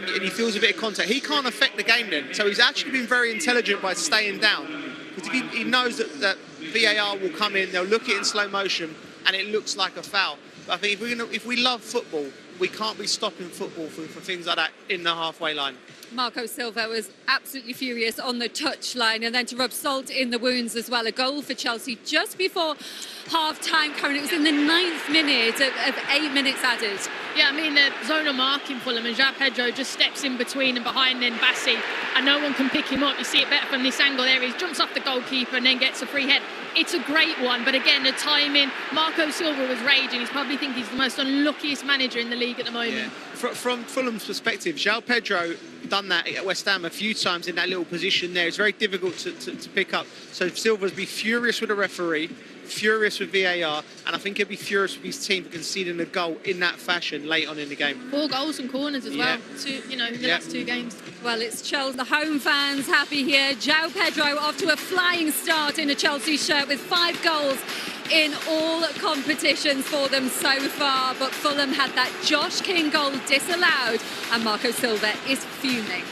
and he feels a bit of contact, he can't affect the game then. So he's actually been very intelligent by staying down, because if he knows that VAR will come in, they'll look at it in slow motion, and it looks like a foul. But I think if we love football, we can't be stopping football for things like that in the halfway line. Marco Silva was absolutely furious on the touchline, and then to rub salt in the wounds as well, a goal for Chelsea just before half-time, Karen. It was in the 9th minute of 8 minutes added. Yeah, I mean, the zonal marking Fulham, and João Pedro just steps in between and behind then Bassi, and no one can pick him up. You see it better from this angle there. He jumps off the goalkeeper and then gets a free head. It's a great one, but again, the timing. Marco Silva was raging. He's probably thinking he's the most unluckiest manager in the league at the moment. Yeah. From Fulham's perspective, João Pedro done that at West Ham a few times in that little position there. It's very difficult to pick up. So Silva's be furious with the referee, furious with VAR, and I think he'll be furious with his team for conceding a goal in that fashion late on in the game. 4 goals and corners as well, in the last 2 games. Well, it's Chelsea. The home fans happy here. João Pedro off to a flying start in a Chelsea shirt with 5 goals in all competitions for them so far. But Fulham had that Josh King goal disallowed, and Marco Silva is fuming.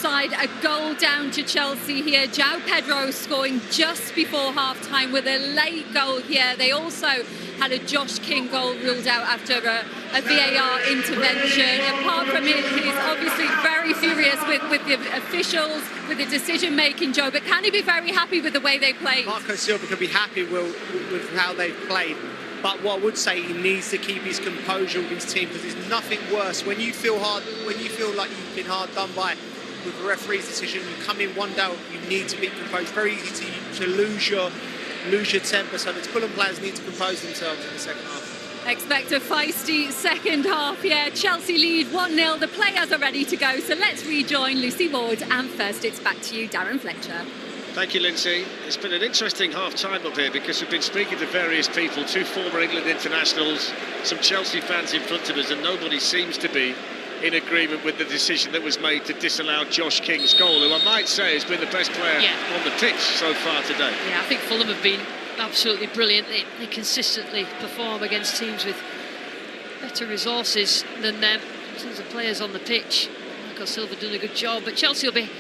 side, a goal down to Chelsea here. João Pedro scoring just before half-time with a late goal here. They also had a Josh King goal ruled out after a VAR intervention. Apart from it, he's obviously very furious with the officials, with the decision-making, Joe, but can he be very happy with the way they played? Marco Silva can be happy with how they've played. But what I would say, he needs to keep his composure with his team, because there's nothing worse when you feel like you've been hard done by with the referee's decision. You come in one down, you need to be composed. Very easy to lose your temper. So the Fulham players need to compose themselves in the second half. Expect a feisty second half. Yeah, Chelsea lead 1-0. The players are ready to go. So let's rejoin Lucy Ward. And first, it's back to you, Darren Fletcher. Thank you, Lindsay. It's been an interesting half-time up here, because we've been speaking to various people, 2 former England internationals, some Chelsea fans in front of us, and nobody seems to be in agreement with the decision that was made to disallow Josh King's goal, who I might say has been the best player on the pitch so far today. Yeah, I think Fulham have been absolutely brilliant. They consistently perform against teams with better resources than them. In terms of players on the pitch, Marco Silva done a good job, but Chelsea will be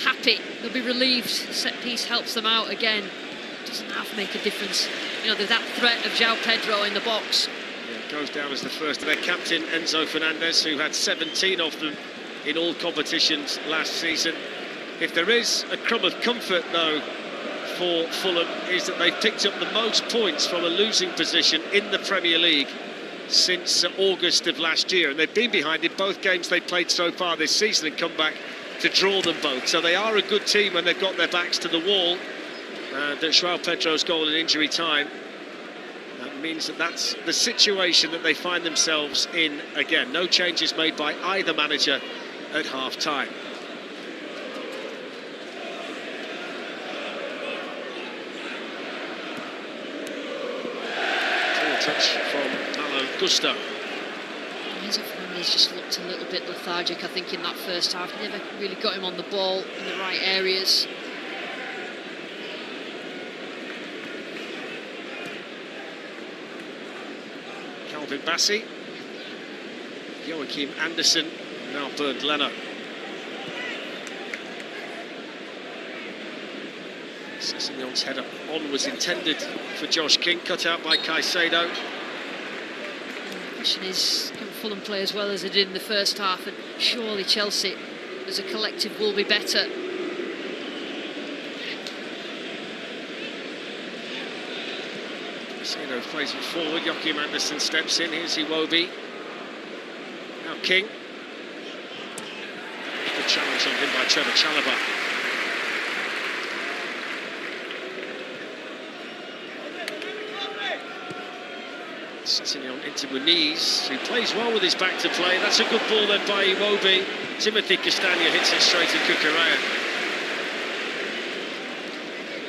happy, they'll be relieved. Set piece helps them out again. Doesn't half make a difference. You know, there's that threat of João Pedro in the box. Yeah, goes down as the first of their captain, Enzo Fernandez, who had 17 of them in all competitions last season. If there is a crumb of comfort, though, for Fulham, is that they've picked up the most points from a losing position in the Premier League since August of last year, and they've been behind in both games they've played so far this season and come back to draw them both. So they are a good team when they've got their backs to the wall. And João Pedro's goal in injury time, that means that that's the situation that they find themselves in again. No changes made by either manager at half-time. Touch from Malo Gusto. Enzo Fernandez just looked a little bit lethargic, I think, in that first half. Never really got him on the ball in the right areas. Calvin Bassey, Joachim Andersen, now Bernd Leno. Sessegnon's header on was intended for Josh King, cut out by Caicedo. The question is, can Fulham play as well as they did in the first half? And surely Chelsea, as a collective, will be better. Caicedo plays it forward, Joachim Andersen steps in, here's Iwobi. Now King. Good challenge on him by Trevor Chalobah. Sessignon into Muniz, who plays well with his back to play. That's a good ball then by Iwobi. Timothy Castagna hits it straight at Cucurella.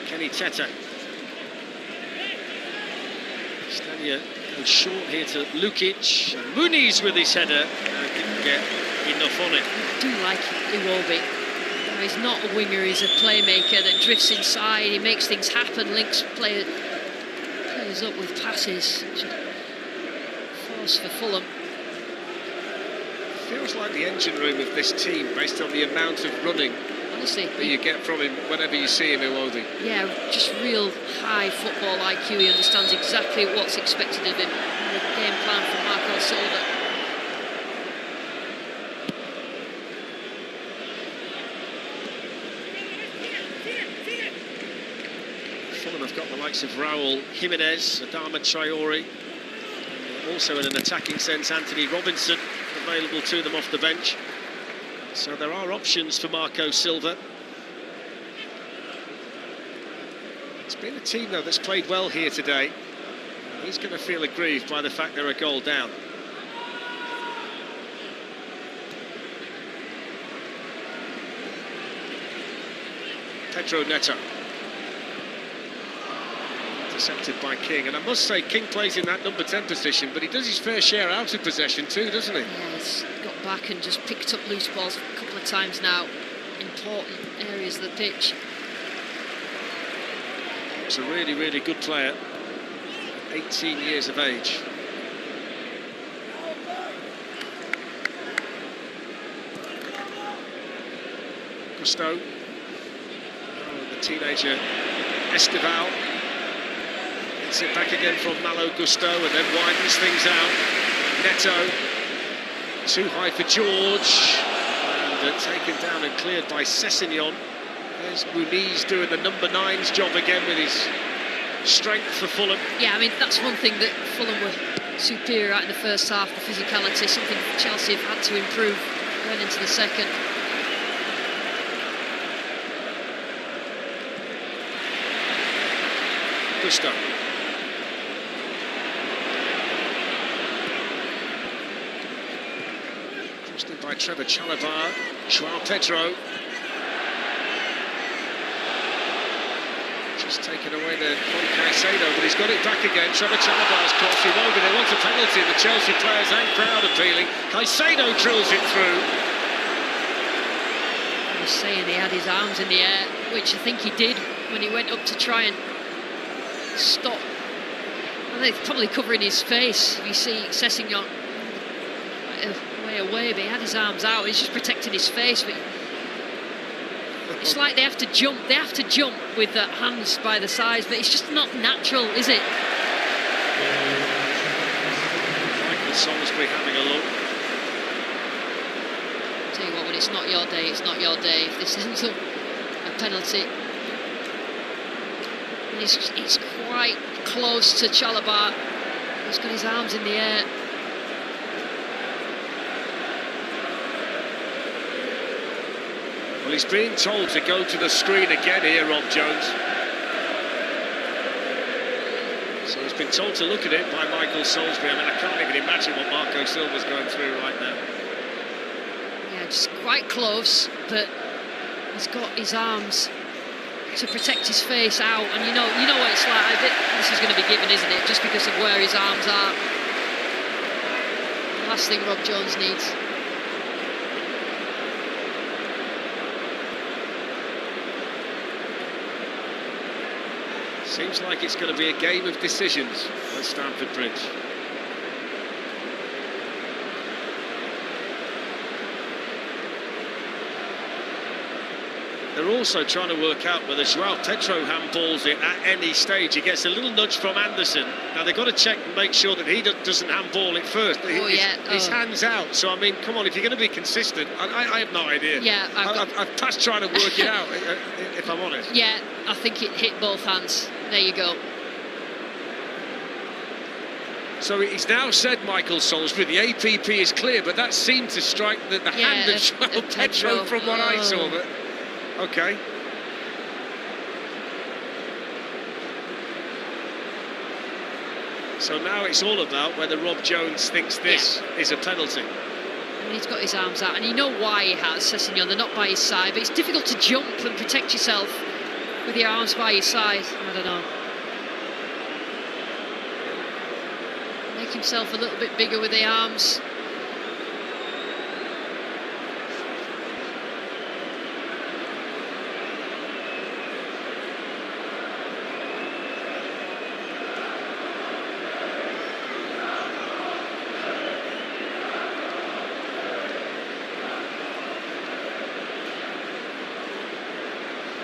Kenny Teta. Castagna goes short here to Lukic. Muniz with his header. Didn't get enough on it. I do like Iwobi. He's not a winger, he's a playmaker that drifts inside. He makes things happen, links players up with passes. For Fulham. Feels like the engine room of this team, based on the amount of running honestly that you get from him whenever you see him, Iwobi. Yeah, just real high football IQ. He understands exactly what's expected of him. And the game plan from Marco Silva. Fulham have got the likes of Raul Jimenez, Adama Traore. Also in an attacking sense, Anthony Robinson available to them off the bench. So there are options for Marco Silva. It's been a team, though, that's played well here today. He's going to feel aggrieved by the fact they're a goal down. Pedro Neto. Intercepted by King, and I must say King plays in that number 10 position, but he does his fair share out of possession too, doesn't he? Yeah, he's got back and just picked up loose balls a couple of times now, important areas of the pitch. He's a really, really good player, 18 years of age. Gusto. Oh, the teenager Esteval gets it back again from Malo Gusto and then widens things out. Neto, too high for George, and taken down and cleared by Sessegnon. There's Muniz doing the number 9's job again with his strength for Fulham. Yeah, I mean, that's one thing that Fulham were superior at in the first half, the physicality, something Chelsea have had to improve going into the second. Gusto. Crossed in by Trevor Chalobah. João Pedro. Just taken away there from Caicedo, but he's got it back again. Trevor Chalobah's crossing over. They want a penalty. The Chelsea players and crowd appealing. Caicedo drills it through. I was saying he had his arms in the air, which I think he did when he went up to try and stop. And they're probably covering his face. You see Sessegnon way away, but he had his arms out. He's just protecting his face. But it's like they have to jump. They have to jump with their hands by the sides, but it's just not natural, is it? Michael Salisbury having a look. Tell you what, when it's not your day, it's not your day. If this ends up a penalty, and he's quite close to Chalobah. He's got his arms in the air. Well, he's being told to go to the screen again here, Rob Jones. So he's been told to look at it by Michael Salisbury. I mean, I can't even imagine what Marco Silva's going through right now. Yeah, just quite close, but he's got his arms to protect his face out, and you know what it's like. This is going to be given, isn't it? Just because of where his arms are. The last thing Rob Jones needs. Seems like it's going to be a game of decisions at Stamford Bridge. They're also trying to work out whether João Pedro handballs it at any stage. He gets a little nudge from Anderson. Now they've got to check and make sure that he doesn't handball it first. His hand's out. So, I mean, come on, if you're going to be consistent, I have no idea. Yeah, I've passed trying to work it out, if I'm honest. Yeah, I think it hit both hands. There you go. So he's now said, Michael Salisbury, the APP is clear, but that seemed to strike the hand of João Pedro from what I saw. But okay. So now it's all about whether Rob Jones thinks this is a penalty. I mean, he's got his arms out, and you know why he has, Sessegnon. They're not by his side, but it's difficult to jump and protect yourself with your arms by your side. I don't know. Make himself a little bit bigger with the arms.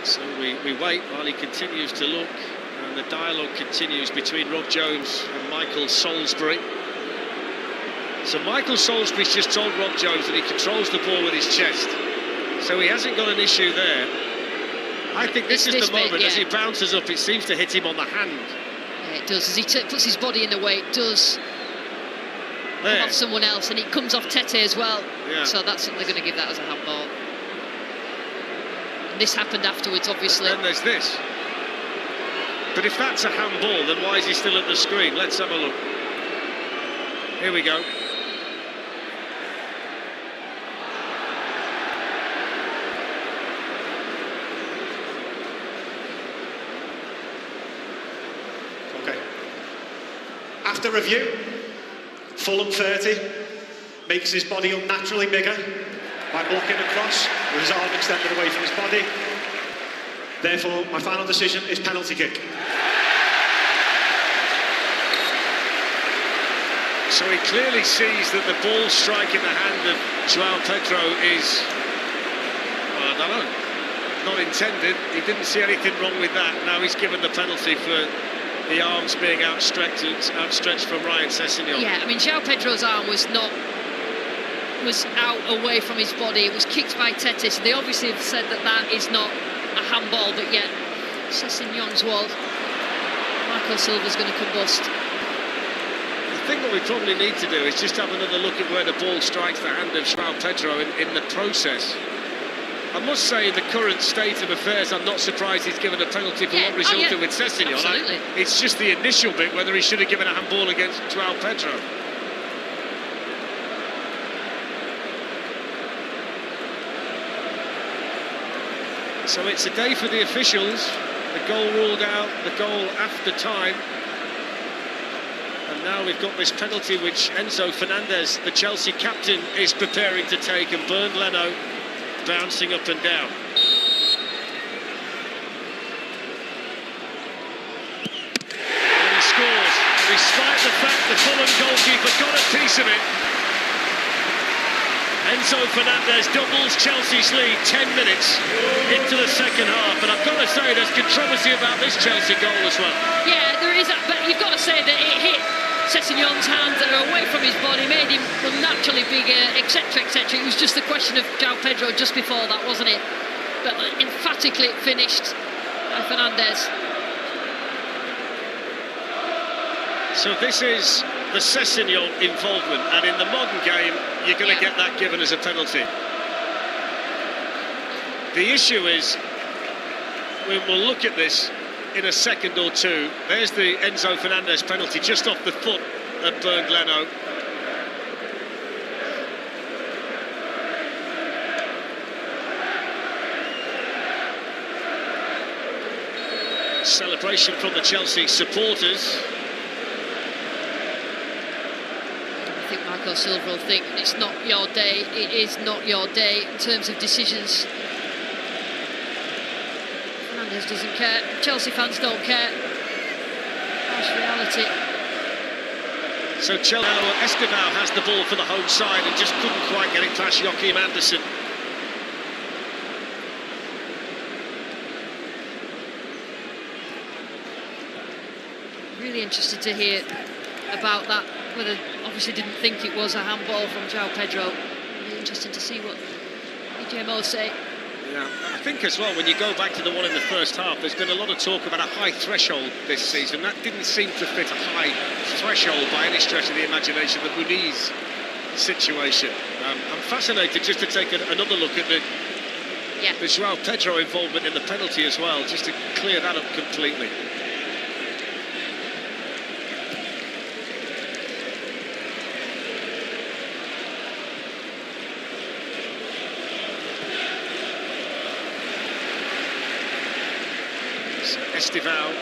So we wait while he continues to look, and the dialogue continues between Rob Jones and Michael Salisbury. So Michael Salisbury's just told Rob Jones that he controls the ball with his chest, so he hasn't got an issue there. I think this is the moment, as he bounces up, it seems to hit him on the hand. Yeah, it does. As he puts his body in the way, it does come off someone else, and it comes off Tete as well. Yeah. So that's they're going to give that as a handball. And this happened afterwards, obviously. And then there's this. But if that's a handball, then why is he still at the screen? Let's have a look. Here we go. Okay. After review, Fulham 30 makes his body unnaturally bigger by blocking across with his arm extended away from his body. Therefore, my final decision is penalty kick. So he clearly sees that the ball striking the hand of João Pedro is, well, I don't know. not intended. He didn't see anything wrong with that. Now he's given the penalty for the arms being outstretched from Ryan Sessegnon. Yeah, I mean, João Pedro's arm was out away from his body. It was kicked by Tete, so they obviously have said that that is not a handball, but yet Sessegnon's was. Marco Silva's going to combust. I think what we probably need to do is just have another look at where the ball strikes the hand of João Pedro in the process. I must say, in the current state of affairs, I'm not surprised he's given a penalty for what resulted with Sessegnon. Absolutely. It's just the initial bit, whether he should have given a handball against João Pedro. So it's a day for the officials. The goal ruled out, the goal after time. And now we've got this penalty which Enzo Fernandez, the Chelsea captain, is preparing to take, and Bernd Leno bouncing up and down. And he scores, despite the fact the Fulham goalkeeper got a piece of it. Enzo Fernandez doubles Chelsea's lead 10 minutes into the second half, and I've got to say there's controversy about this Chelsea goal as well. Yeah, there is, but you've got to say that it hit Sessegnon's hands that are away from his body, made him unnaturally bigger, etc., etc. It was just a question of João Pedro just before that, wasn't it? But emphatically it finished by Fernandez. So this is the Sessegnon involvement, and in the modern game you're going to get that given as a penalty. The issue is, we'll look at this in a second or two. There's the Enzo Fernandez penalty just off the foot of Bernd Leno. Celebration from the Chelsea supporters. I think Marco Silva will think it's not your day. It is not your day in terms of decisions. Fernandez doesn't care. Chelsea fans don't care. Harsh reality. So Estevao has the ball for the home side and just couldn't quite get it past Joachim Andersen. Really interested to hear about that, whether obviously didn't think it was a handball from João Pedro. Really interesting to see what BJMO say. Yeah, I think as well, when you go back to the one in the first half, there's been a lot of talk about a high threshold this season. That didn't seem to fit a high threshold by any stretch of the imagination, the Muniz situation. I'm fascinated just to take another look at the João Pedro involvement in the penalty as well, just to clear that up completely. Estevao,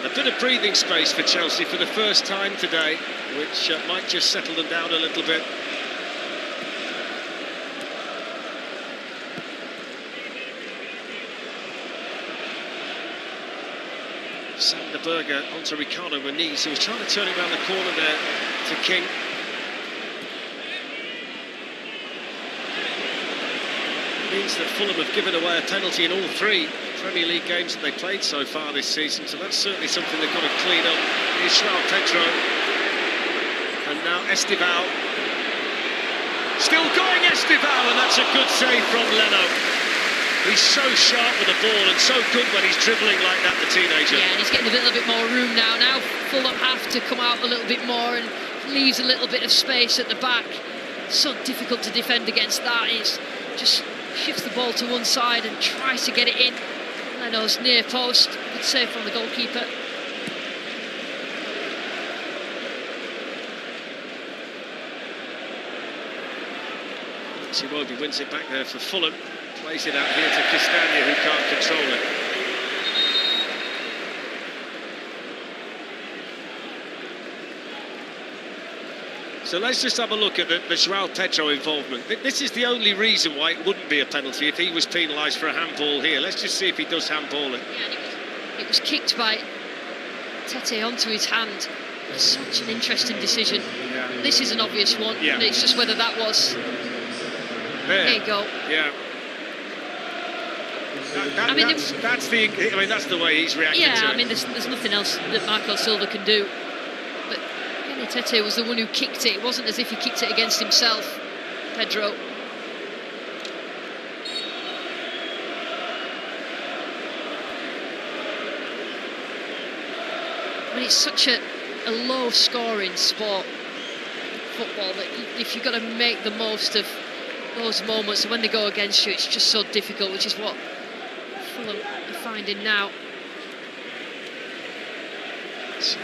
a bit of breathing space for Chelsea for the first time today, which might just settle them down a little bit. Sander Berge onto Ricardo Muniz, who was trying to turn it around the corner there to King. It means that Fulham have given away a penalty in all three Premier League games that they played so far this season, so that's certainly something they've got to clean up. Here's João Pedro, and now Estevao. Still going Estevao, and that's a good save from Leno. He's so sharp with the ball and so good when he's dribbling like that, the teenager. Yeah, and he's getting a little bit more room now. Now Fulham have to come out a little bit more, and leaves a little bit of space at the back. So difficult to defend against that. He's just shifts the ball to one side and tries to get it in. Leno's near post, good save from the goalkeeper. Iwobi wins it back there for Fulham, plays it out here to Castagna, who can't control it. So let's just have a look at the João Pedro involvement. This is the only reason why it wouldn't be a penalty if he was penalised for a handball here. Let's just see if he does handball it. Yeah, it was kicked by Tete onto his hand. It's such an interesting decision. Yeah. This is an obvious one. Yeah. It's just whether that was... There you go. Yeah. That's the way he's reacting to it. Yeah, I mean, there's nothing else that Marco Silva can do. But Kenny Tete was the one who kicked it. It wasn't as if he kicked it against himself, Pedro. I mean, it's such a low-scoring sport, football, that if you've got to make the most of those moments, and when they go against you, it's just so difficult, which is what Fulham are finding now. So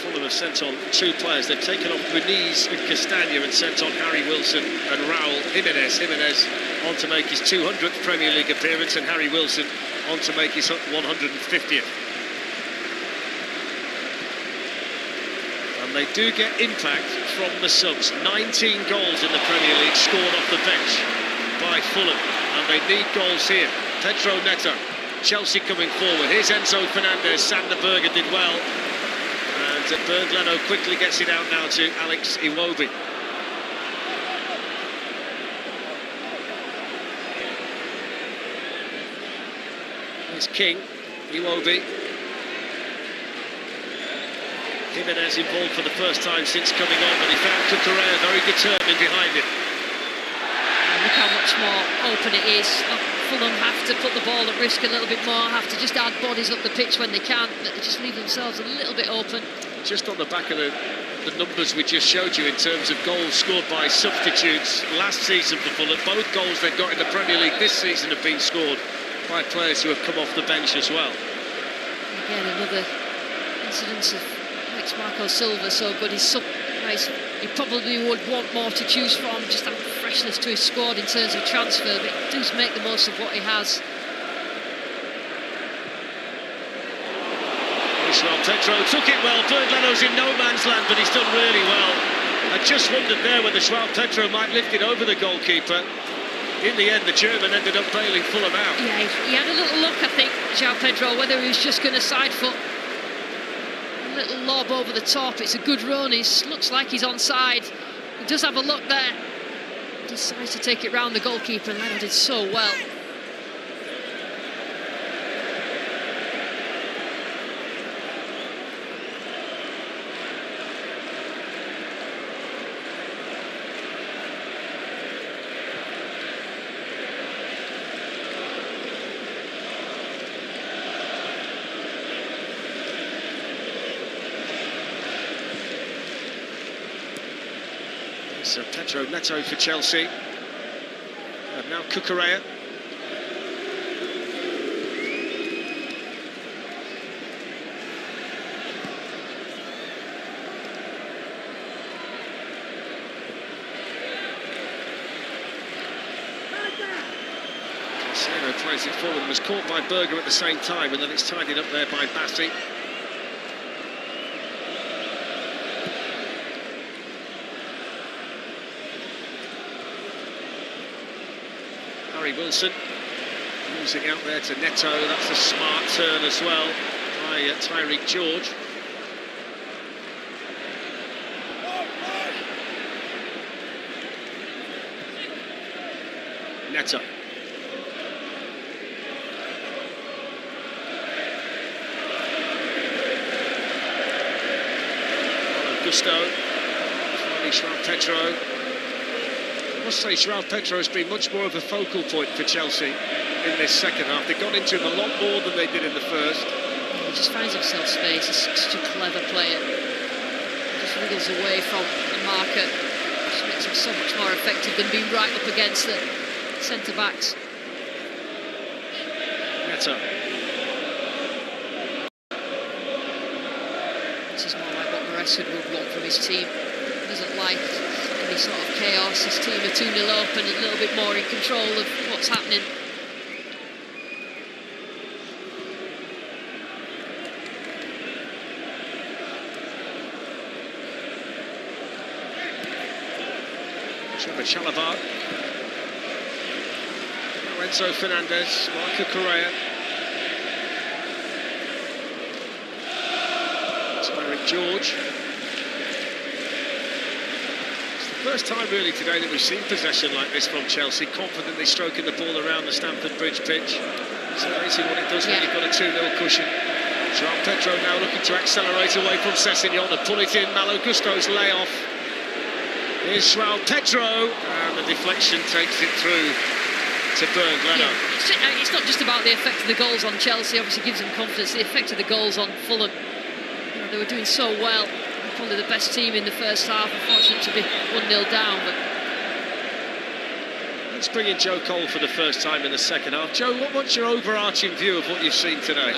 Fulham have sent on 2 players. They've taken off Muniz and Castagna and sent on Harry Wilson and Raul Jimenez. Jimenez on to make his 200th Premier League appearance, and Harry Wilson on to make his 150th. And they do get impact from the subs. 19 goals in the Premier League scored off the bench by Fulham, and they need goals here. Pedro Neto, Chelsea coming forward. Here's Enzo Fernandez. Sander Berger did well, and Bernd Leno quickly gets it out now to Alex Iwobi. Here's King, Iwobi. Jimenez involved for the first time since coming on, but he found Cucurella very determined behind him. And look how much more open it is. Fulham have to put the ball at risk a little bit more, have to just add bodies up the pitch when they can, but they just leave themselves a little bit open. Just on the back of the numbers we just showed you in terms of goals scored by substitutes last season for Fulham, both goals they've got in the Premier League this season have been scored by players who have come off the bench as well. Again, another incidence of Marco Silva so good. He probably would want more to choose from, just that freshness to his squad in terms of transfer, but he does make the most of what he has. João Pedro took it well. Bernd Leno's in no man's land, but he's done really well. I just wondered there whether João Pedro might lift it over the goalkeeper. In the end, the German ended up bailing Fulham out. Yeah, he had a little look, I think, João Pedro, whether he was just going to side foot. Little lob over the top. It's a good run. He looks like he's onside. He does have a look there. Decides to take it round the goalkeeper, and Leno did so well. So Pedro Neto for Chelsea, and now Cucurella. Cancelo plays it forward and was caught by Berger at the same time, and then it's tidied up there by Bassi. Harry Wilson losing out there to Neto. That's a smart turn as well by Tyreek George. Neto. Gusto. Finally João Pedro. I must say João Pedro has been much more of a focal point for Chelsea in this second half. They've gone into him a lot more than they did in the first. He just finds himself space. He's such a clever player. He just wriggles away from the marker. Just makes him so much more effective than being right up against the centre-backs. Neto. This is more like what Maresca would want from his team. He doesn't like any sort of chaos. His team are 2-0 up and a little bit more in control of what's happening. Chalabar. Enzo Fernandez, Marco Correa. Tyreek George. First time really today that we've seen possession like this from Chelsea, confidently stroking the ball around the Stamford Bridge pitch. It's amazing what it does when you've got a 2-0 cushion. João Pedro now looking to accelerate away from Sessegnon and pull it in. Malo Gusto's layoff. Here's João Pedro, and the deflection takes it through to Bernd Leno. Yeah, it's not just about the effect of the goals on Chelsea, obviously gives them confidence. The effect of the goals on Fulham. You know, they were doing so well. Probably the best team in the first half. Unfortunate to be 1-0 down. But let's bring in Joe Cole for the first time in the second half. Joe, what's your overarching view of what you've seen today?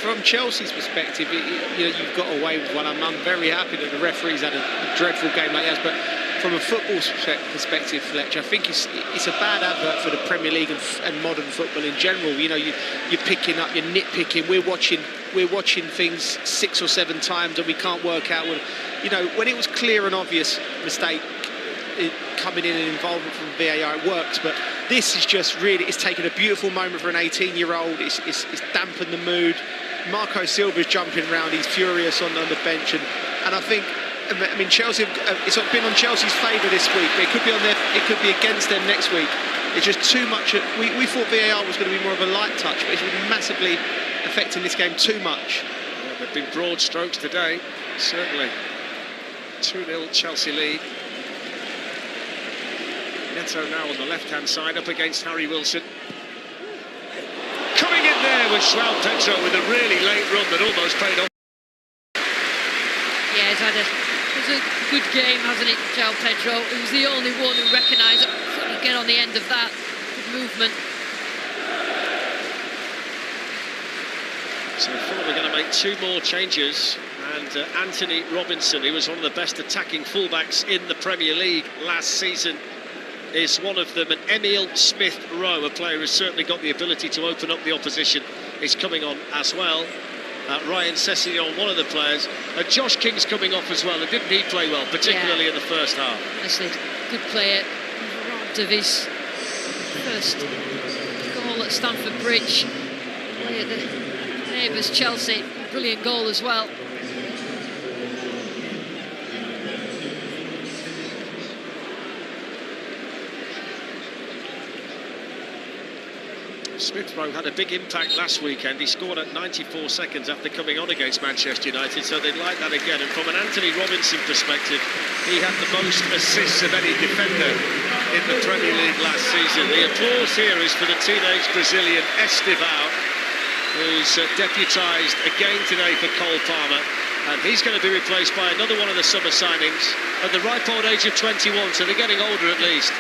From Chelsea's perspective, you've got away with one. I'm very happy that the referees had a dreadful game like this, but from a football perspective, Fletcher, I think it's a bad advert for the Premier League and modern football in general. You know, you're picking up, you're nitpicking. We're watching things 6 or 7 times, and we can't work out when it was clear and obvious mistake coming in and involvement from VAR, it works. But this is just really, it's taken a beautiful moment for an 18-year-old. It's dampened the mood. Marco Silva's jumping around, he's furious on the bench, and I think, Chelsea, it's been on Chelsea's favour this week, but it could be against them next week. It's just too much. We thought VAR was going to be more of a light touch, but it's massively affecting this game too much. Yeah, there have been broad strokes today, certainly. 2-0 Chelsea lead. Neto now on the left-hand side, up against Harry Wilson. Coming in there with João Pedro with a really late run that almost paid off. yeah, it's a good game, hasn't it, João Pedro? He was the only one who recognised it. Couldn't get on the end of that. Good movement. So Fulham are going to make 2 more changes, and Anthony Robinson, who was one of the best attacking fullbacks in the Premier League last season, is one of them. And Emile Smith-Rowe, a player who's certainly got the ability to open up the opposition, is coming on as well. Ryan Sessegnon, one of the players. Josh King's coming off as well, and didn't he play well, particularly in the first half? Honestly, good player. Robbed of his first goal at Stamford Bridge. Play at the neighbours Chelsea. Brilliant goal as well. Smith-Rowe had a big impact last weekend. He scored at 94 seconds after coming on against Manchester United, so they'd like that again. And from an Anthony Robinson perspective, he had the most assists of any defender in the Premier League last season. The applause here is for the teenage Brazilian Estevão, who's deputised again today for Cole Palmer. And he's going to be replaced by another one of the summer signings at the ripe old age of 21, so they're getting older at least.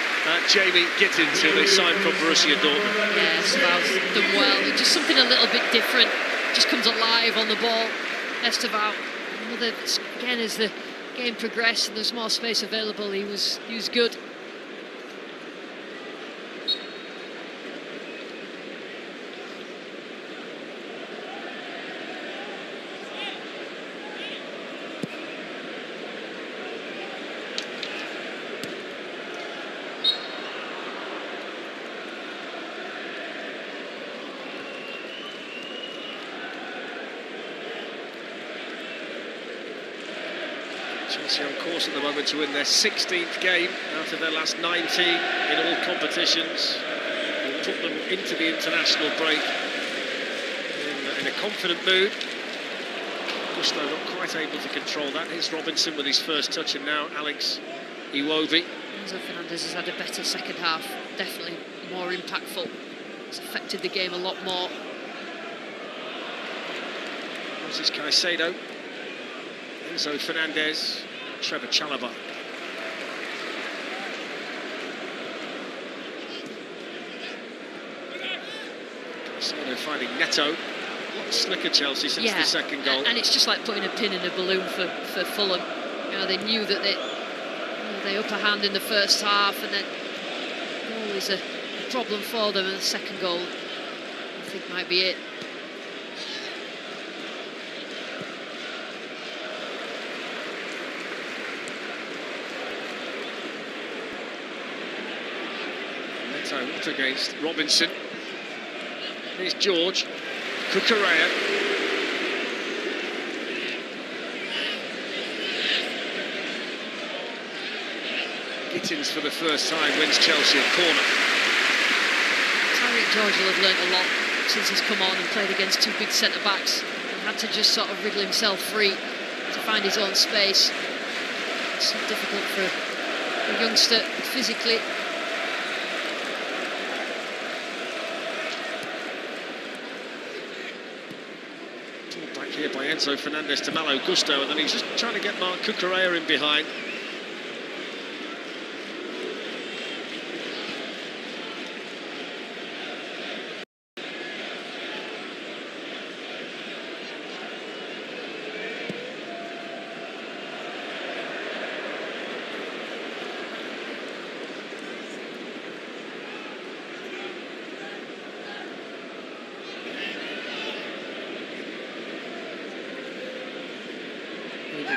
Jamie Gittins, who they signed from Borussia Dortmund. Yeah, Estevao's done well. Just something a little bit different. Just comes alive on the ball. Estevão, again, as the game progressed and there's more space available, he was good. Chelsea on course at the moment to win their 16th game out of their last 19 in all competitions. Will put them into the international break in a confident mood. Gusto not quite able to control that. Here's Robinson with his first touch, and now Alex Iwobi. Enzo Fernandez has had a better second half, definitely more impactful. It's affected the game a lot more. This is Caicedo, Enzo Fernandez, Trevor Chalobah. Caicedo finding Neto. A lot slicker Chelsea since the second goal. And it's just like putting a pin in a balloon for Fulham. You know, they knew that they upper hand in the first half, and then goal is a problem for them, and the second goal I think might be it. Up against Robinson. Here's George Cucurella. Higgins for the first time wins Chelsea a corner. Tyreek George will have learnt a lot since he's come on and played against two big centre-backs and had to just sort of wriggle himself free to find his own space. It's so difficult for a youngster physically. Pulled back here by Enzo Fernandez to Malo Gusto, and then he's just trying to get Mark Cucurella in behind.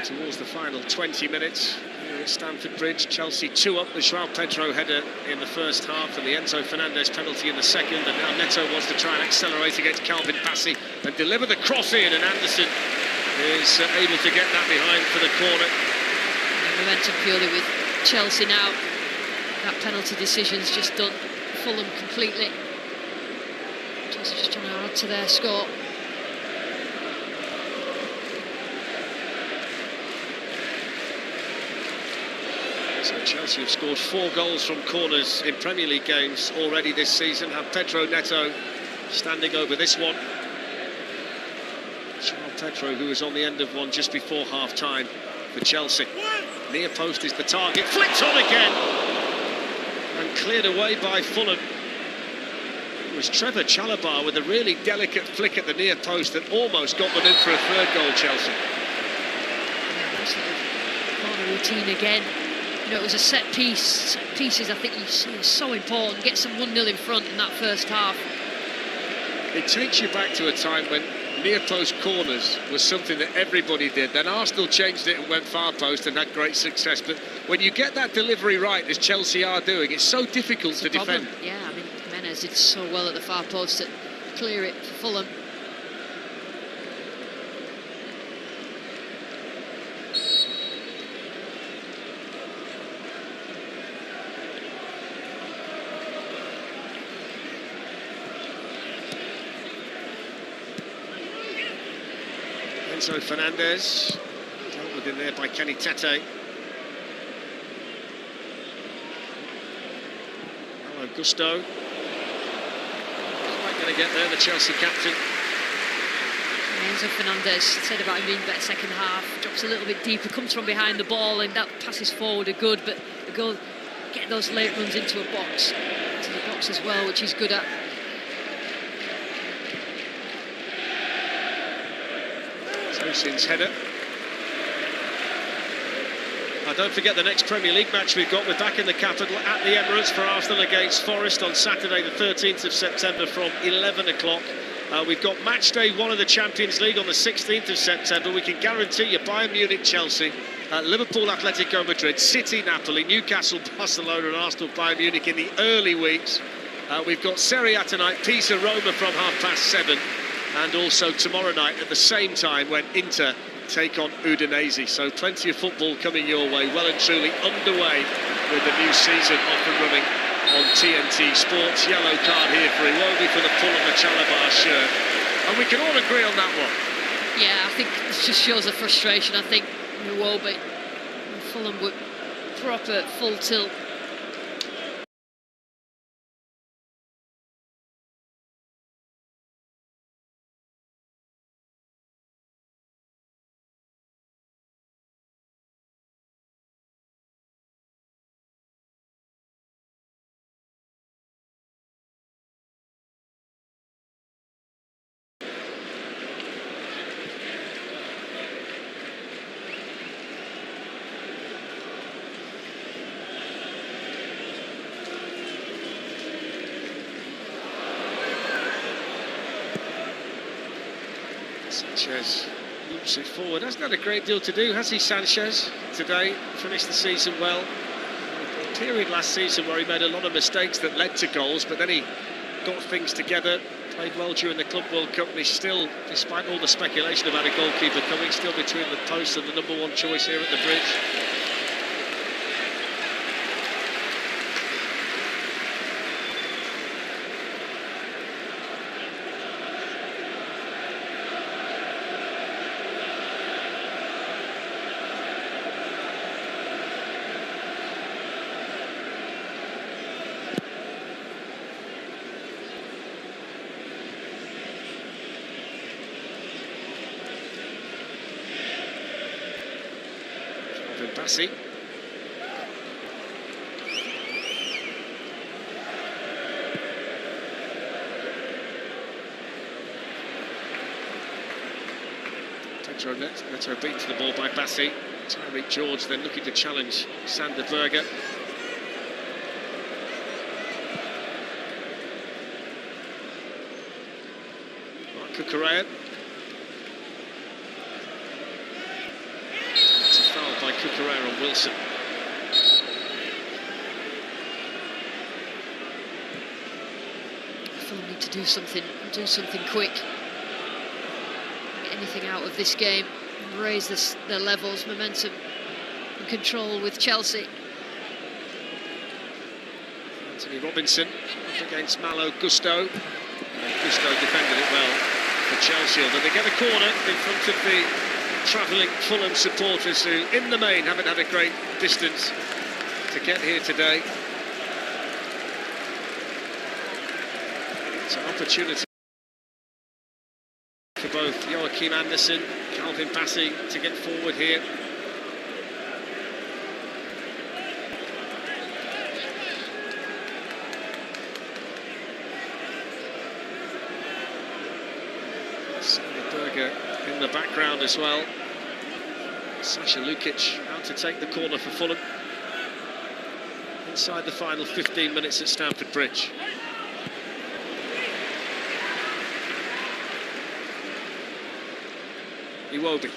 Towards the final 20 minutes here at Stamford Bridge. Chelsea 2 up, the João Pedro header in the first half and the Enzo Fernandez penalty in the second, and now Neto wants to try and accelerate against Calvin Bassey and deliver the cross in, and Anderson is able to get that behind for the corner. Momentum purely with Chelsea now. That penalty decision's just done Fulham completely. Chelsea just trying to add to their score. So Chelsea have scored 4 goals from corners in Premier League games already this season. Have Pedro Neto standing over this one. João Pedro, who was on the end of one just before half-time for Chelsea. Near post is the target, flicked on again and cleared away by Fulham. It was Trevor Chalobah with a really delicate flick at the near post that almost got them in for a third goal, Chelsea. Corner routine again. You know, it was a set piece. Set pieces, I think, you see, is so important. Get some 1-0 in front in that first half. It takes you back to a time when near post corners was something that everybody did. Then Arsenal changed it and went far post and had great success. But when you get that delivery right, as Chelsea are doing, it's so difficult to defend. Yeah, I mean, Jimenez did so well at the far post to clear it for Fulham. Enzo Fernandez dealt with in there by Kenny Tete. Malo Gusto. Quite going to get there, the Chelsea captain. Enzo Fernandez said about him being better second half. Drops a little bit deeper, comes from behind the ball, and that passes forward are good. But the goal, get those late runs into a box, to the box as well, which he's good at. Tosin's header. Don't forget the next Premier League match we've got. We're back in the capital at the Emirates for Arsenal against Forest on Saturday the 13th of September from 11 o'clock. We've got match day 1 of the Champions League on the 16th of September. We can guarantee you Bayern Munich, Chelsea, Liverpool, Atletico Madrid, City, Napoli, Newcastle, Barcelona and Arsenal, Bayern Munich in the early weeks. We've got Serie A tonight, Pisa, Roma from 7:30. And also tomorrow night at the same time when Inter take on Udinese. So plenty of football coming your way, well and truly underway with the new season off and running on TNT Sports. Yellow card here for Iwobi for the pull on the Chalobah shirt. And we can all agree on that one. Yeah, I think this just shows the frustration. I think Iwobi and Fulham were proper full tilt. Sanchez loops it forward. Hasn't had a great deal to do, has he, Sanchez, today? Finished the season well. A period last season where he made a lot of mistakes that led to goals, but then he got things together, played well during the Club World Cup, and he's still, despite all the speculation about a goalkeeper coming, still between the posts and the #1 choice here at the Bridge. Bassey. Pedro Neto beat to the ball by Bassey. Tyreek George then looking to challenge Sander Berge. Cucurella. It's a foul by Cucurella on Wilson. Fulham need to do something quick. Get anything out of this game. Raise their levels, momentum and control with Chelsea. Anthony Robinson up against Malo Gusto. Gusto defended it well for Chelsea, although they get a corner in front of the travelling Fulham supporters who, in the main, haven't had a great distance to get here today. It's an opportunity for both Joachim Andersen, Calvin Bassey to get forward here. Berger in the background as well. Sasha Lukic out to take the corner for Fulham. Inside the final 15 minutes at Stamford Bridge. Iwobi.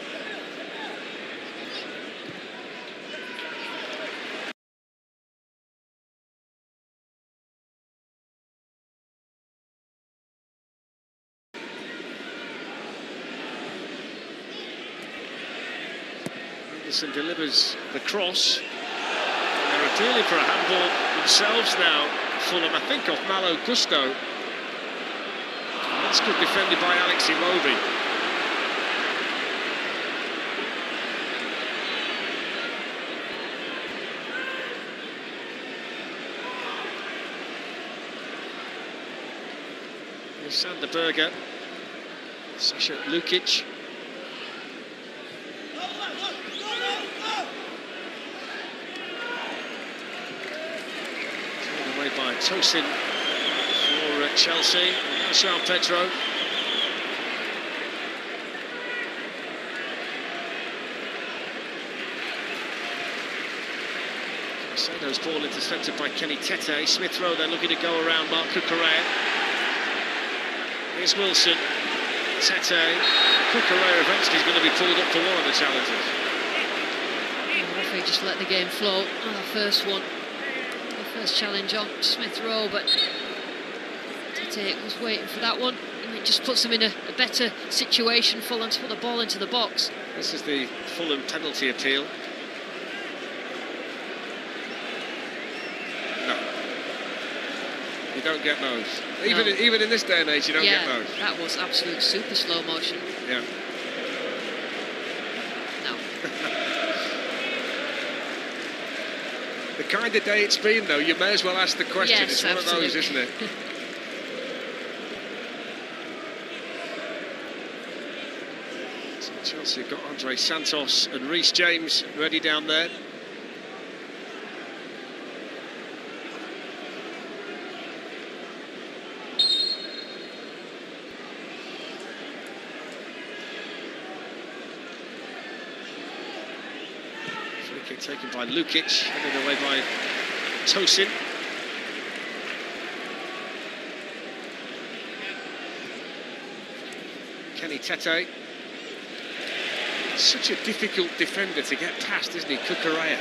Anderson delivers the cross. They're appealing for a handball themselves now, Fulham, I think off Malo Gusto. That's good defended by Alex Iwobi. Here's Sander Berge. Sasha Lukic. By Tosin for Chelsea. That's João Pedro. Caicedo's ball intercepted by Kenny Tete. Smith Rowe then looking to go around Marc Cucurella. Here's Wilson. Tete. Cucurella eventually is going to be pulled up for one of the challenges. The referee just let the game flow on the first one. First challenge on Smith Rowe, but Tete was waiting for that one, and it just puts them in a better situation. Fulham to put the ball into the box. This is the Fulham penalty appeal. No, you don't get those. Even in this day and age, you don't get those. That was absolute super slow motion. Yeah. No. The kind of day it's been, though, you may as well ask the question. Yes, it's one absolutely. of those, isn't it? So Chelsea have got Andre Santos and Reece James ready down there. Kick taken by Lukic, headed away by Tosin. Kenny Tete. Such a difficult defender to get past, isn't he, Cucurella?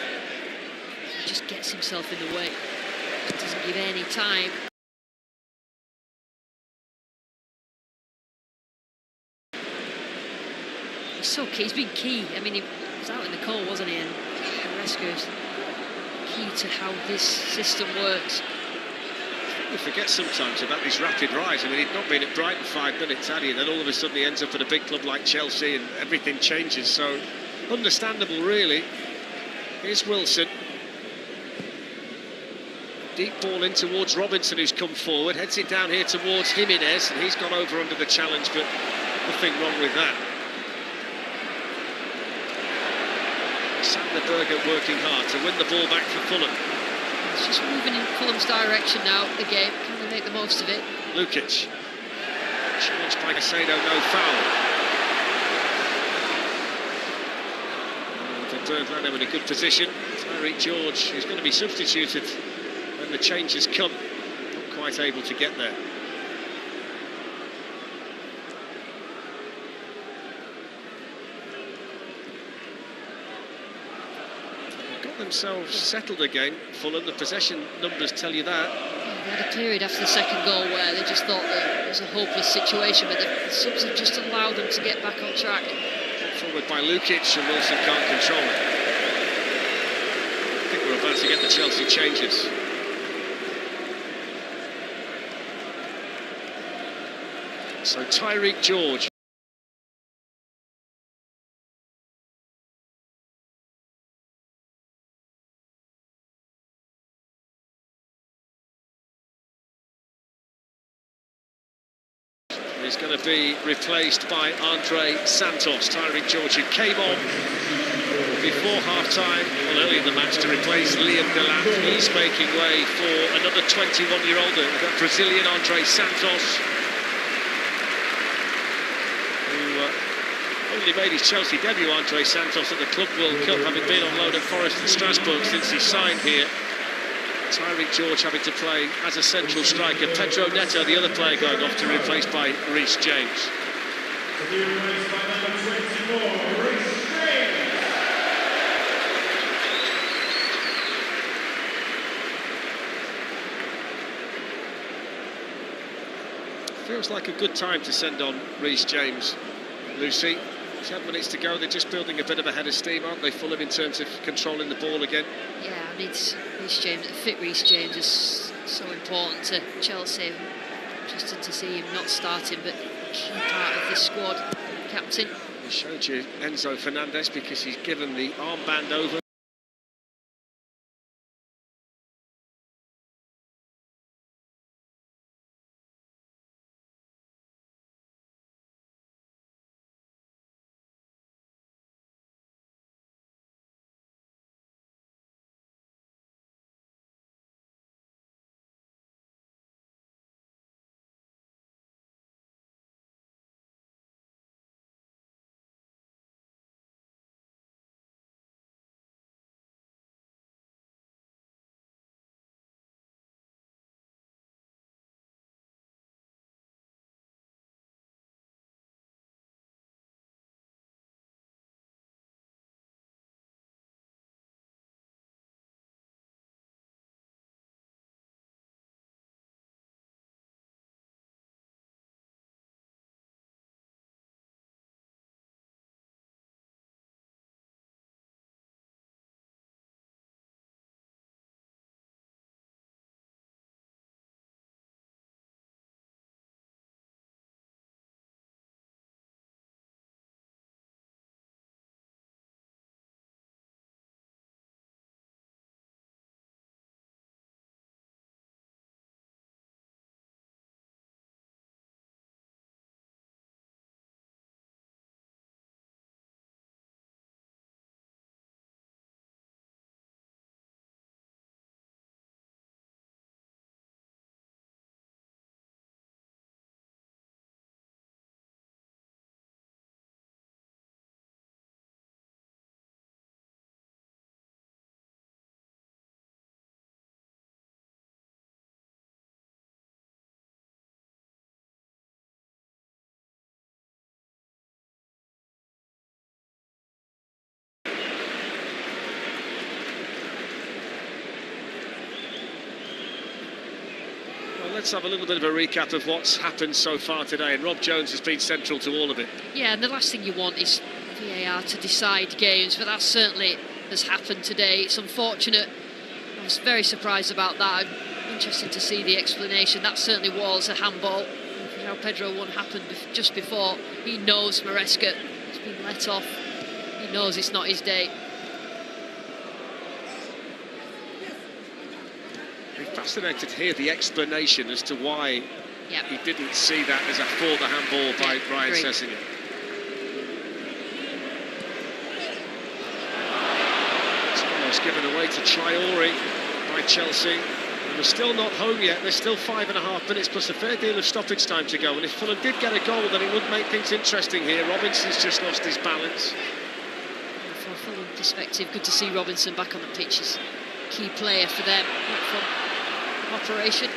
He just gets himself in the way. Doesn't give any time. He's so key. He's been key. I mean, he was out in the cold, wasn't he? And Rescues key to how this system works. You forget sometimes about this rapid rise. I mean, he'd not been at Brighton 5 minutes, had he? And then all of a sudden he ends up at a big club like Chelsea and everything changes. So, understandable, really. Here's Wilson. Deep ball in towards Robinson, who's come forward. Heads it down here towards Jimenez, and he's gone over under the challenge, but nothing wrong with that. Sander Berger working hard to win the ball back for Fulham. It's just moving in Fulham's direction now, the game. Can they make the most of it? Lukic. Challenged by Casado, no foul. And Bergman in a good position. Tyreek George, who's going to be substituted when the changes come, not quite able to get there. Themselves settled again. Fulham, the possession numbers tell you that. They had a period after the second goal where they just thought that it was a hopeless situation, but the subs have just allowed them to get back on track. Forward by Lukic, and Wilson can't control it. I think we're about to get the Chelsea changes. So Tyreek George. Is going to be replaced by Andre Santos. Tyreek George, who came on before half-time, well, early in the match, to replace Liam Delap. He's making way for another 21-year-old, Brazilian Andre Santos, who only made his Chelsea debut, Andre Santos, at the Club World Cup, having been on loan at Forest and Strasbourg since he signed here. Tyreek George having to play as a central striker. Pedro Neto, the other player, going off to be replaced by Reece James. Feels like a good time to send on Reece James, Lucy. 10 minutes to go, they're just building a bit of a head of steam, aren't they, Fulham, in terms of controlling the ball again? Yeah, I mean, Reece James, fit Reece James is so important to Chelsea. Interesting to see him not starting, but key part of the squad, captain. I showed you Enzo Fernandez because he's given the armband over. Let's have a little bit of a recap of what's happened so far today, and Rob Jones has been central to all of it. Yeah, and the last thing you want is VAR to decide games, but that certainly has happened today. It's unfortunate. I was very surprised about that. I'm interested to see the explanation. That certainly was a handball. How Pedro one happened just before. He knows Maresca has been let off. He knows it's not his day. Fascinated to hear the explanation as to why he didn't see that as a for the handball by Ryan Sessegnon. Just given away to Traore by Chelsea. And we're still not home yet. There's still 5.5 minutes plus a fair deal of stoppage time to go. And if Fulham did get a goal, then it would make things interesting here. Robinson's just lost his balance. From a Fulham perspective, good to see Robinson back on the pitch. He's a key player for them, not from operation.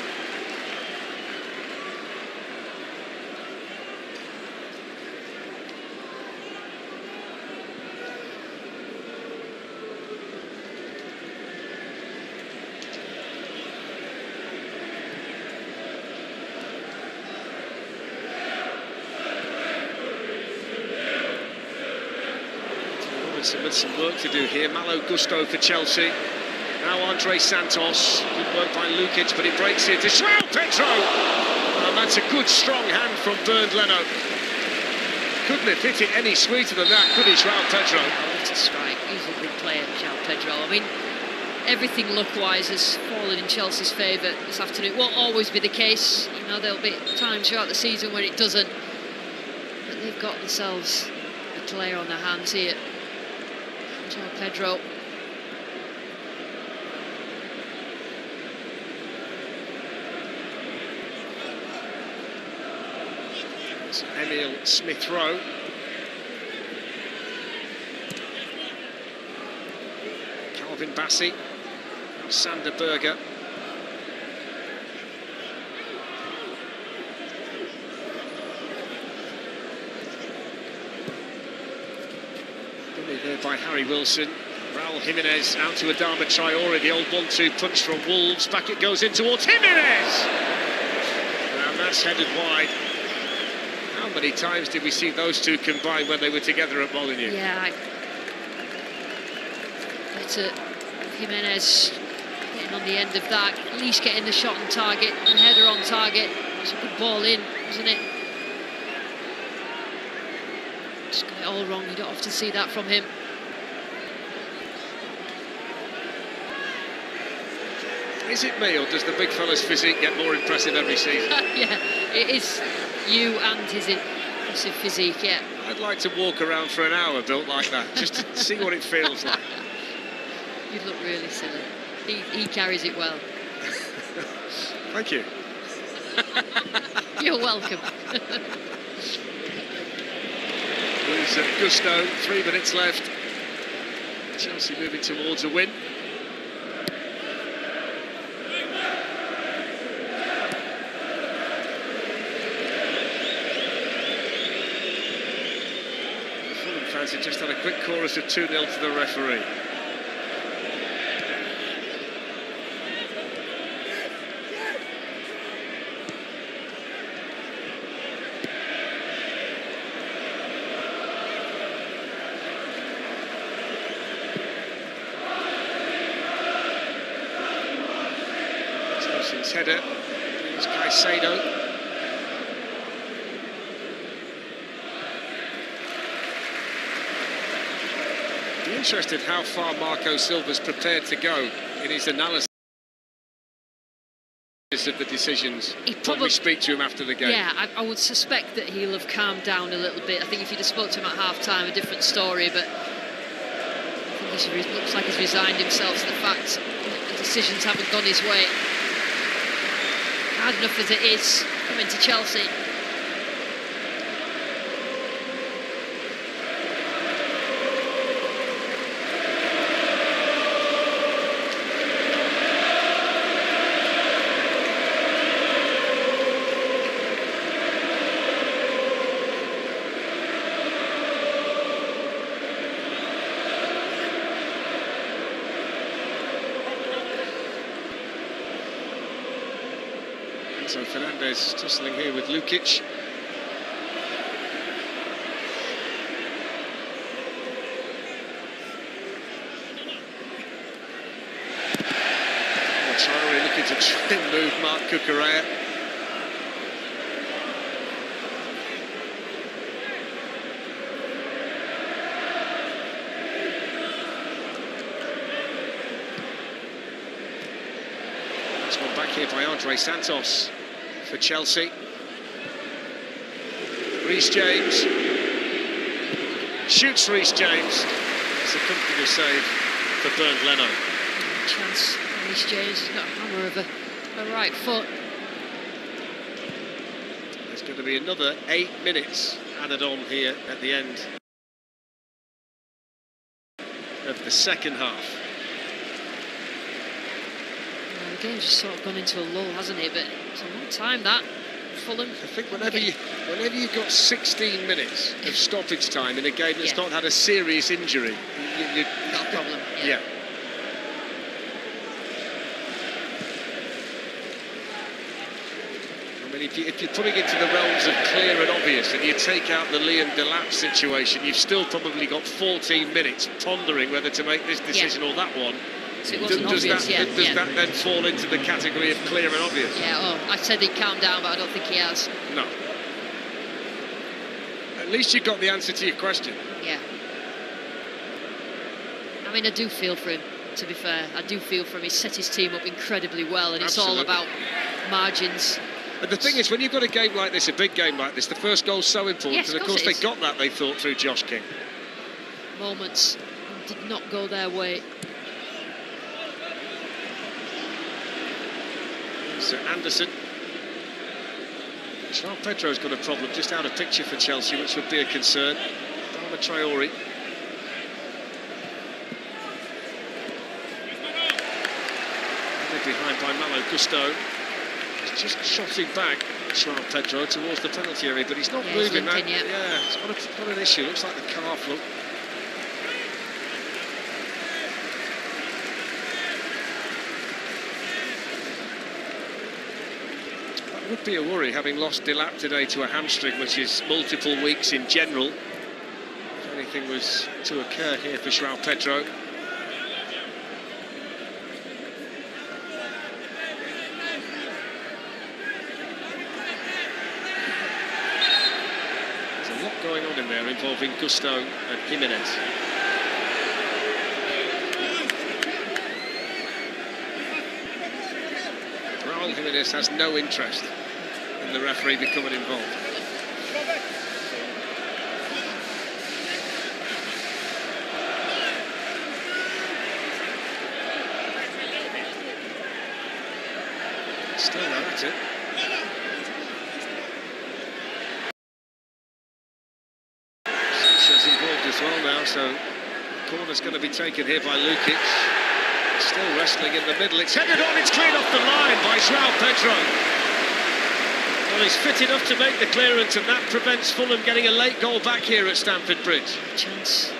With some work to do here. Malo Gusto for Chelsea. Now Andre Santos. Good work by Lukic, but it breaks here to João Pedro. And that's a good strong hand from Bernd Leno. Couldn't have hit it any sweeter than that, could he, João Pedro? What a strike. He's a good player, João Pedro. I mean, everything look-wise has fallen in Chelsea's favour this afternoon. It won't always be the case. You know, there'll be times throughout the season when it doesn't. But they've got themselves a player on their hands here. João Pedro. It's Emil Smith-Rowe. Calvin Bassey. Sander Berger. There by Harry Wilson. Raul Jimenez out to Adama Traore, the old 1-2 punch from Wolves. Back it goes in towards Jimenez! And that's headed wide. How many times did we see those two combine when they were together at Molineux? Yeah, better Jimenez getting on the end of that, at least getting the shot on target, and header on target. It's a good ball in, isn't it? Just got it all wrong. You don't often see that from him. Is it me, or does the big fella's physique get more impressive every season? Yeah, it is you and his impressive physique, yeah. I'd like to walk around for an hour built like that, just to see what it feels like. You'd look really silly. He carries it well. Thank you. You're welcome. Gusto, 3 minutes left. Chelsea moving towards a win. The Fulham fans have just had a quick chorus of 2-0 to the referee. Header, here's Caicedo. Be interested how far Marco Silva's prepared to go in his analysis of the decisions when we speak to him after the game. Yeah, I would suspect that he'll have calmed down a little bit. I think if you'd have spoke to him at half-time, a different story, but I think he looks like he's resigned himself to the fact that the decisions haven't gone his way. Hard enough as it is coming to Chelsea. So Fernandez tussling here with Lukic. Traore looking to try and move Marc Cucurella. It's gone back here by Andre Santos for Chelsea. Reece James. Shoots Reece James. It's a comfortable save for Bernd Leno. Chance. Reece James has got a hammer of a right foot. There's going to be another 8 minutes added on here at the end of the second half. Well, the game's just sort of gone into a lull, hasn't it? But it's a long time, that. Fulham. I think whenever you've got 16 minutes of stoppage time in a game that's not had a serious injury, you got a problem. Yeah. I mean, if you're putting it into the realms of clear and obvious and you take out the Liam Delap situation, you've still probably got 14 minutes pondering whether to make this decision or that one. So it wasn't does obvious, that then fall into the category of clear and obvious? Yeah, I said he'd calm down, but I don't think he has. No. At least you got the answer to your question. Yeah. I mean, I do feel for him, to be fair. I do feel for him. He's set his team up incredibly well, and it's all about margins. But the thing is, when you've got a game like this, a big game like this, the first goal's so important. Yes, and of course they got that, they thought, through Josh King. Moments did not go their way. So Anderson. João Pedro's got a problem, just out of picture for Chelsea, which would be a concern. Dama Traore. Behind by Malo Gusto. He's just shotting back, João Pedro, towards the penalty area, but he's not moving. Yeah, he's got an issue. Looks like the calf look. That would be a worry, having lost Delap today to a hamstring, which is multiple weeks in general. If anything was to occur here for João Pedro. Going on in there involving Gusto and Jimenez. Raul Jimenez has no interest in the referee becoming involved. Still at it. As well now, so the corner's going to be taken here by Lukic. He's still wrestling in the middle. It's headed on, it's cleared off the line by João Pedro. Well, he's fit enough to make the clearance, and that prevents Fulham getting a late goal back here at Stamford Bridge. Chance.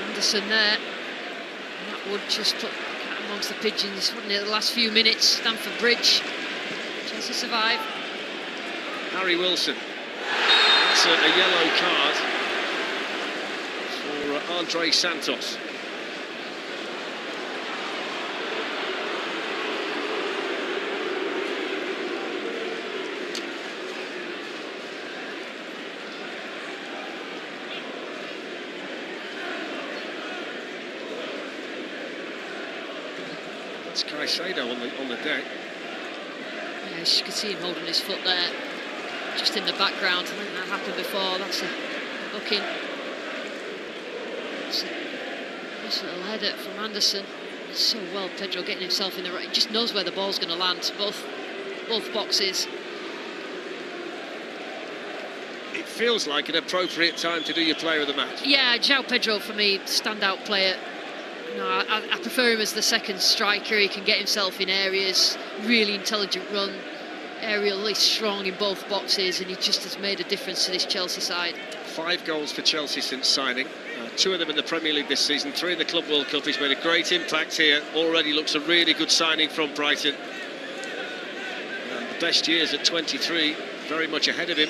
Anderson there. And that would just put cat amongst the pigeons, wouldn't it, the last few minutes. Stamford Bridge. Chelsea survive. Harry Wilson. That's a yellow card. Andre Santos. That's Caicedo on the deck. Yes, you can see him holding his foot there, just in the background. I think that happened before. That's a booking. Nice little header from Anderson. So well, Pedro getting himself in the right. He just knows where the ball's going to land. Both boxes. It feels like an appropriate time to do your player of the match. Yeah, João Pedro for me, standout player. No, I prefer him as the second striker. He can get himself in areas. Really intelligent run. Aerially strong in both boxes, and he just has made a difference to this Chelsea side. 5 goals for Chelsea since signing. 2 of them in the Premier League this season, 3 in the Club World Cup. He's made a great impact here. Already looks a really good signing from Brighton. And the best years at 23, very much ahead of him.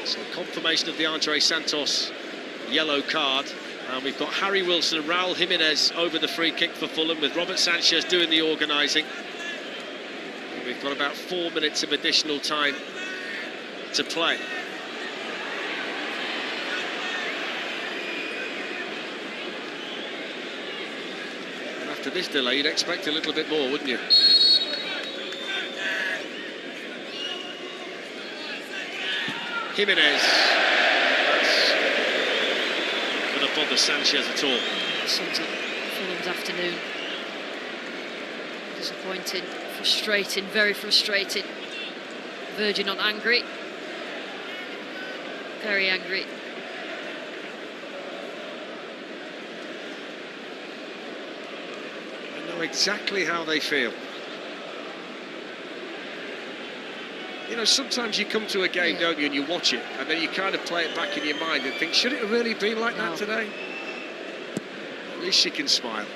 So confirmation of the Andre Santos yellow card. And we've got Harry Wilson and Raul Jimenez over the free kick for Fulham, with Robert Sanchez doing the organising. We've got about 4 minutes of additional time to play. And after this delay, you'd expect a little bit more, wouldn't you? Jimenez. That's not going to bother Sanchez at all. Sums up Fulham's Fulham's afternoon. Disappointing, frustrating, very frustrating. Verging on angry. Very angry. I know exactly how they feel. You know, sometimes you come to a game, don't you, and you watch it, and then you kind of play it back in your mind and think, should it have really been like that today? At least she can smile.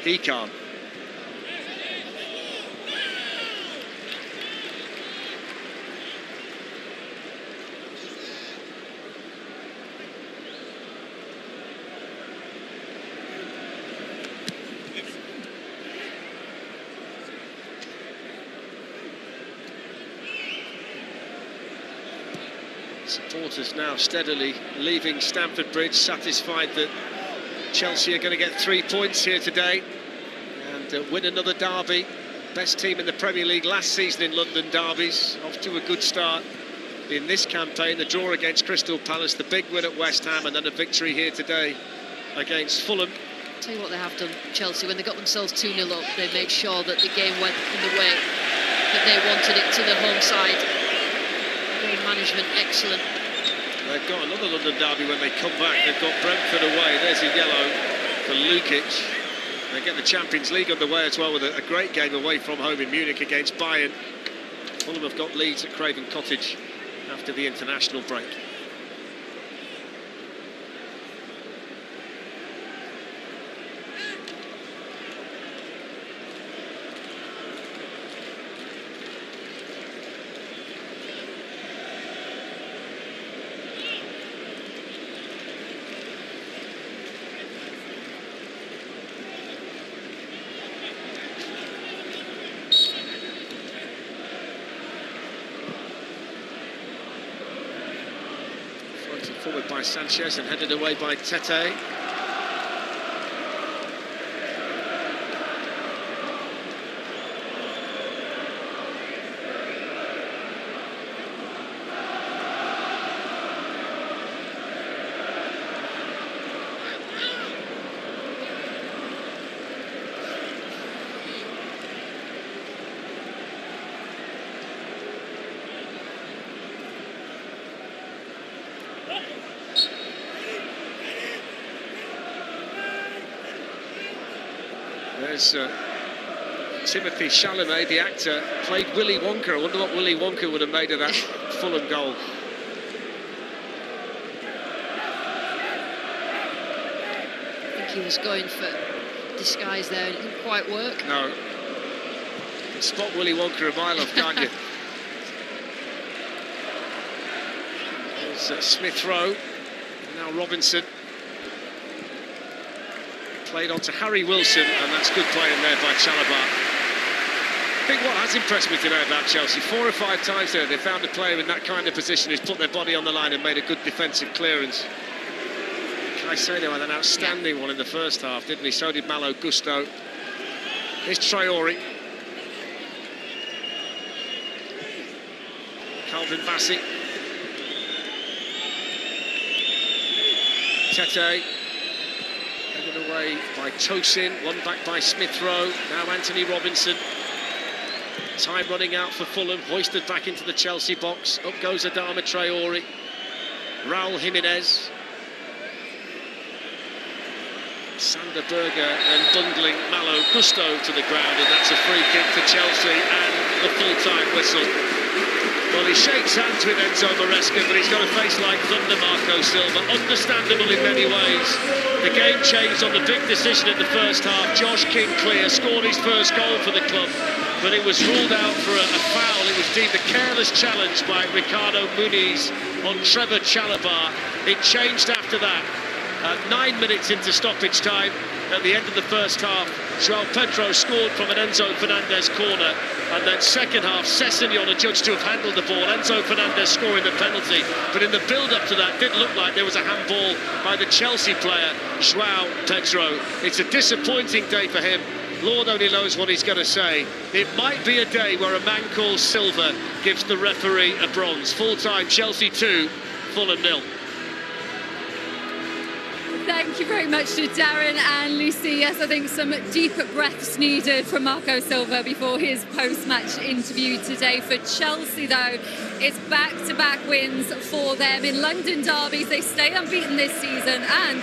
He can't. Supporters now steadily leaving Stamford Bridge, satisfied that Chelsea are going to get 3 points here today and win another derby. Best team in the Premier League last season in London derbies, off to a good start in this campaign. The draw against Crystal Palace, the big win at West Ham, and then a victory here today against Fulham. I'll tell you what they have done, Chelsea, when they got themselves 2-0 up, they made sure that the game went in the way that they wanted it to the home side. Game management, excellent. They've got another London derby when they come back. They've got Brentford away. There's a yellow for Lukic. They get the Champions League underway as well with a great game away from home in Munich against Bayern. Fulham have got leads at Craven Cottage after the international break. Forward by Sanchez and headed away by Tete. There's Timothy Chalamet, the actor, played Willy Wonka. I wonder what Willy Wonka would have made of that Fulham goal. I think he was going for disguise there, and it didn't quite work. No. You can spot Willy Wonka a mile off, can't you? There's Smith Rowe, now Robinson. Played on to Harry Wilson, and that's good playing there by Chalobah. I think what has impressed me today about Chelsea, 4 or 5 times there, they found a player in that kind of position who's put their body on the line and made a good defensive clearance. Caicedo had an outstanding one in the first half, didn't he? So did Malo Gusto. Here's Traore. Calvin Bassey. Tete. Away by Tosin, one back by Smith Rowe, now Anthony Robinson. Time running out for Fulham, hoisted back into the Chelsea box. Up goes Adama Traore. Raul Jimenez. Sander Berger and bundling Malo Gusto to the ground, and that's a free kick to Chelsea and the full-time whistle. Well, he shakes hands with Enzo Maresca, but he's got a face like thunder, Marco Silva. Understandable in many ways. The game changed on the big decision in the first half. Josh King clear, scored his first goal for the club, but it was ruled out for a foul. It was deemed a careless challenge by Ricardo Muniz on Trevor Chalobah. It changed after that. 9 minutes into stoppage time, at the end of the first half, João Pedro scored from an Enzo Fernandez corner, and then second half, Sessegnon adjudged to have handled the ball. Enzo Fernandez scoring the penalty, but in the build-up to that, did look like there was a handball by the Chelsea player, João Pedro. It's a disappointing day for him. Lord only knows what he's going to say. It might be a day where a man called Silva gives the referee a bronze. Full-time, Chelsea 2, Fulham 0. Thank you very much to Darren and Lucy. Yes, I think some deep breaths needed from Marco Silva before his post-match interview today. For Chelsea, though, it's back-to-back wins for them. In London derbies, they stay unbeaten this season, and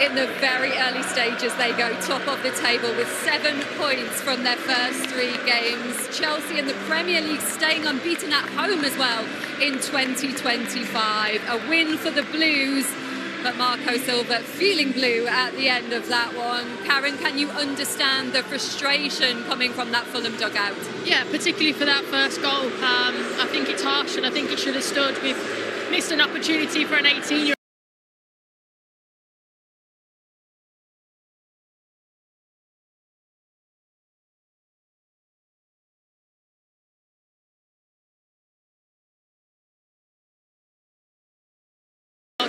in the very early stages, they go top of the table with 7 points from their first 3 games. Chelsea in the Premier League staying unbeaten at home as well in 2025. A win for the Blues, but Marco Silva feeling blue at the end of that one. Karen, can you understand the frustration coming from that Fulham dugout? Yeah, particularly for that first goal. I think it's harsh, and I think it should have stood. We've missed an opportunity for an 18-year-old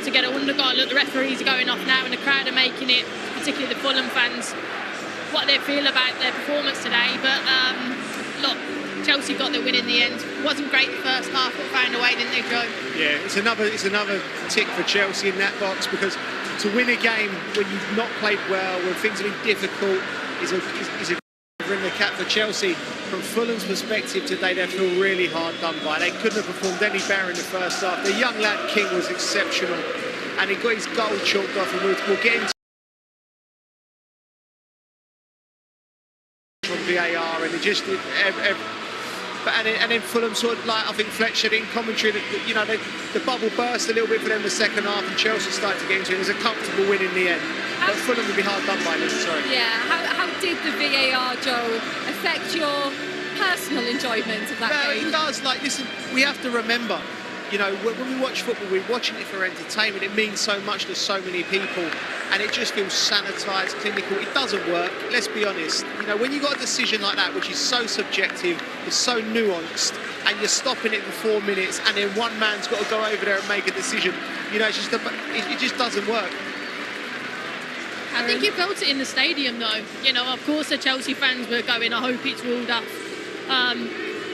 to get a wonder goal. Look, the referees are going off now and the crowd are making it, particularly the Fulham fans, what they feel about their performance today. But look, Chelsea got the win in the end. Wasn't great the first half, but found a way, didn't they, Joe? Yeah, it's another tick for Chelsea in that box, because to win a game when you've not played well, when things have been difficult, is a in the cap for Chelsea. From Fulham's perspective today, they feel really hard done by. They couldn't have performed any better in the first half. The young lad King was exceptional, and he got his goal chalked off, and we'll get into from VAR, and it just and then Fulham sort of, like I think Fletcher in commentary, that, you know, the bubble burst a little bit for them the second half, and Chelsea started to get into it. It was a comfortable win in the end. But Fulham would be hard done by them, sorry. Yeah, how did the VAR, Joe, affect your personal enjoyment of that game? It does. Like, listen, we have to remember, you know, when we watch football, we're watching it for entertainment. It means so much to so many people, and it just feels sanitised, clinical. It doesn't work, let's be honest. You know, when you've got a decision like that, which is so subjective, it's so nuanced, and you're stopping it for 4 minutes, and then one man's got to go over there and make a decision, you know, it just doesn't work. I think you felt it in the stadium, though. You know, of course, the Chelsea fans were going, I hope it's ruled off.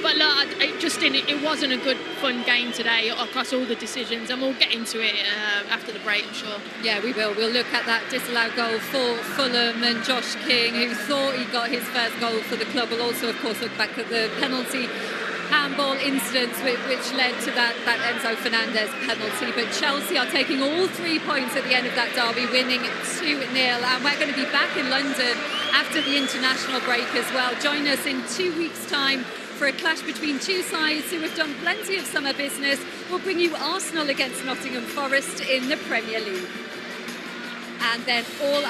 But look, it wasn't a good, fun game today across all the decisions, and we'll get into it after the break, I'm sure. Yeah, we will. We'll look at that disallowed goal for Fulham and Josh King, who thought he got his first goal for the club. We'll also, of course, look back at the penalty handball incidents which led to that Enzo Fernandez penalty. But Chelsea are taking all 3 points at the end of that derby, winning 2-0, and we're going to be back in London after the international break as well. Join us in 2 weeks' time for a clash between two sides who have done plenty of summer business. We'll bring you Arsenal against Nottingham Forest in the Premier League. And then all